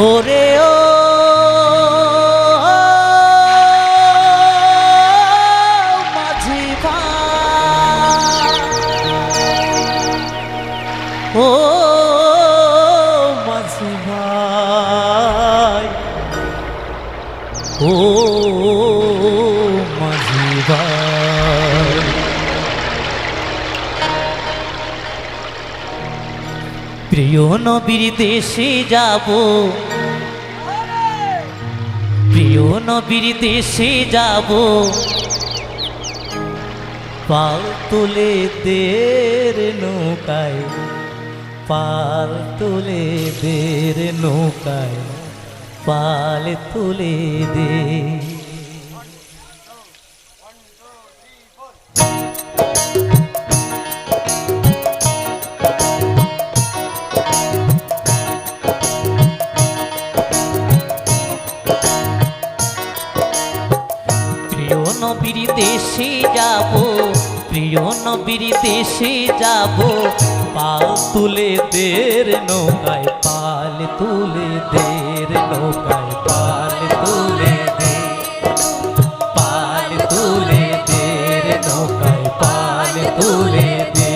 ওরে ও মাঝি ভাই, ও মাঝি ভাই, ও মাঝি ভাই, প্রিয় নবীর দেশে যাব, প্রিয় নবীর দেশে যাব, পাল তুলে দের নৌকায়, পাল তুলে দের নৌকায়, পাল তুলে দে। প্রিয় নবীর দেশে যাব, প্রিয় নবীর দেশে যাব, পাল তুলে দের নৌকায়, পাল তুলে দের নৌকায়, পাল তুলে দে, পাল তুলে দের নৌকায়, পাল তুলে দে।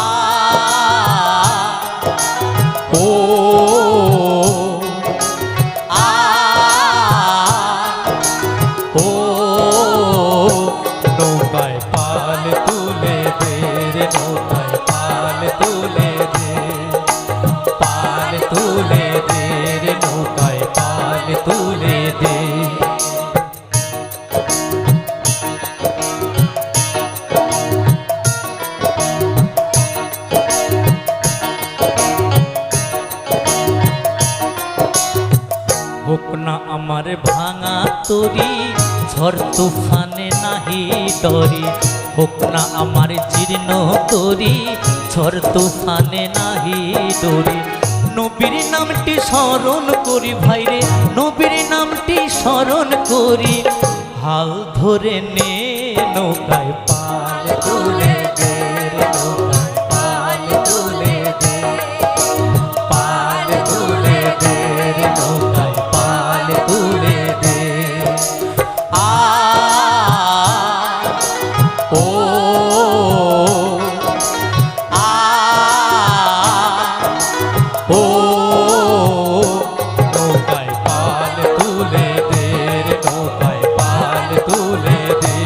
আ ও আ ও নৌকায় পাল তুলে দে রে, নৌকায় পাল তুলে দে, পাল তুলে দে রে, নৌকায় পাল তুলে দে। হোক না আমার ভাঙা তরি, ঝড় তুফানে নাহি ডরি, হোক না আমার জীর্ণ তরি, ঝড় তুফানে নাহি ডরি। নবীর নামটি স্মরণ করি ভাইরে, নবীর নামটি স্মরণ করি, হাল ধরে নে নৌকায় পাল তুলে দে রে, নৌকায় পাল তুলে দে, পাল তুলে দে রে, নৌকায় পাল তুলে দে। আ ও আ ও নৌকায় পাল তুলে দে রে, নৌকায় পাল তুলে দে,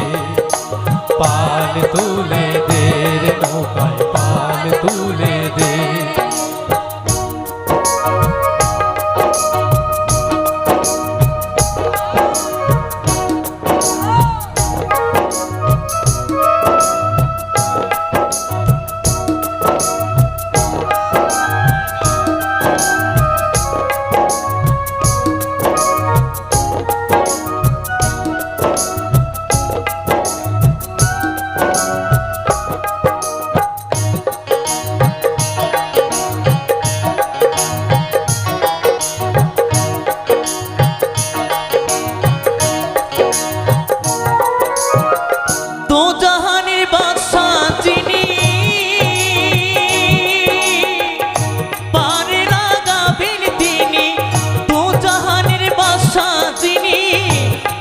পাল তুলে দে রে, নৌকায় পাল তুলে দে।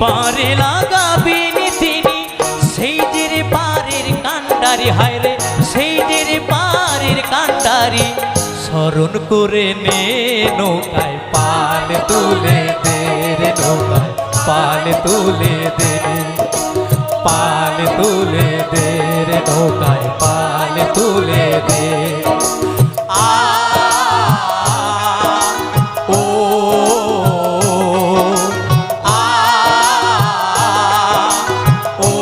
পারে লাগাবেন তিনি, সেই যে পারের কান্ডারি, হায় রে সেই যে পারের কান্ডারি, স্মরণ করে নে নৌকায় পাল তুলে দে রে, নৌকায় পাল তুলে দে, পাল তুলে দে রে, নৌকায় পাল তুলে দে। আ ও ও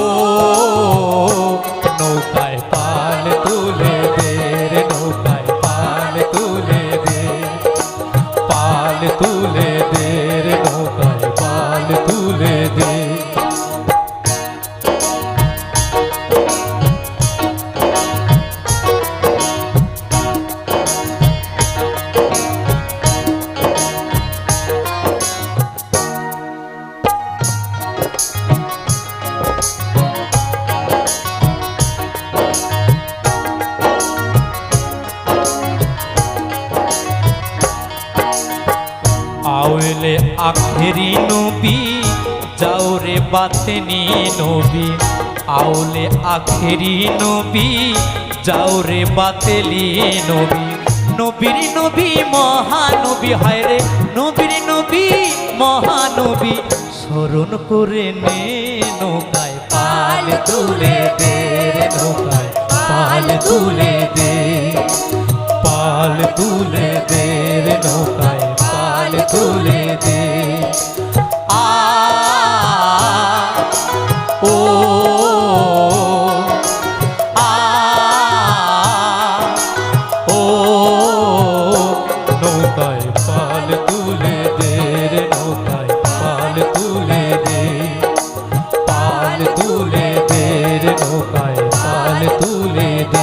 নৌকায় পাল তুলে দে রে, নৌকায় পাল তুলে দে, পাল তুলে দে রে, নৌকায় পাল তুলে দে। আখেরি নবী যাও রে বাতেনি নবী, আউলে আখেরি নবী যাও রে বাতেলি নবী। নবীর নবী মহানবী, হায় রে নবীর নবী মহানবী, স্মরণ করে নে নৌকায় পাল তুলে দে রে নৌকায় পাল তুলে দে, পাল তুলে দে রে নৌকায় পাল তুলে দে। আ ও আ ও নৌকায় পাল তুলে দে রে নৌকায় পাল তুলে দে, পাল তুলে দে রে নৌকায় পাল তুলে দে।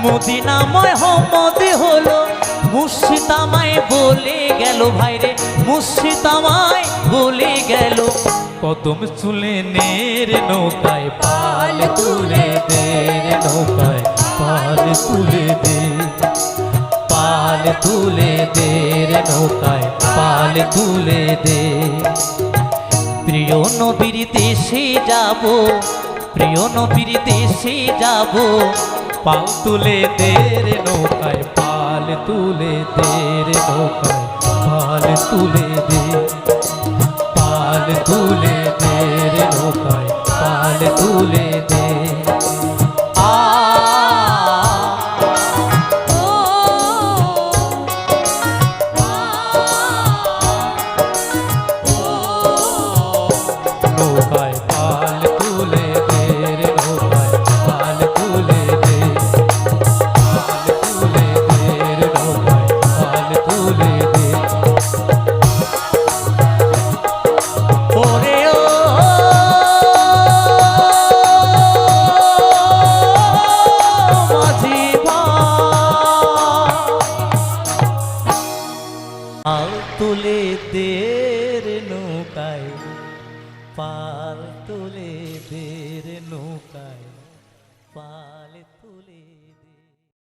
মদিনাময় মহম্মদ হলো, মুর্শিদ আমায় বলে গেল ভাইরে, মুর্শিদ আমায় বলে গেল, কদম চুলে নে রে নৌকায় পাল তুলে দে রে নৌকায় পাল তুলে দে, পাল তুলে দে রে নৌকায় পাল তুলে দে। প্রিয় নবীর দেশে যাব, প্রিয় নবীর দেশে যাব, পাল তুলে দে রে নৌকায় পাল তুলে দে রে নৌকায় পাল তুলে দে, পাল তুলে দে রে নৌকায় পাল তুলে দে। আ নৌকায় পাল তুলে দে রে নৌকায় পাল তুলে দে, পাল তুলে দে রে নৌকায় পাল তুলে দে। ওরে ও মাঝি পাল তুলে দে রে নৌকায় পাল তুলে দে।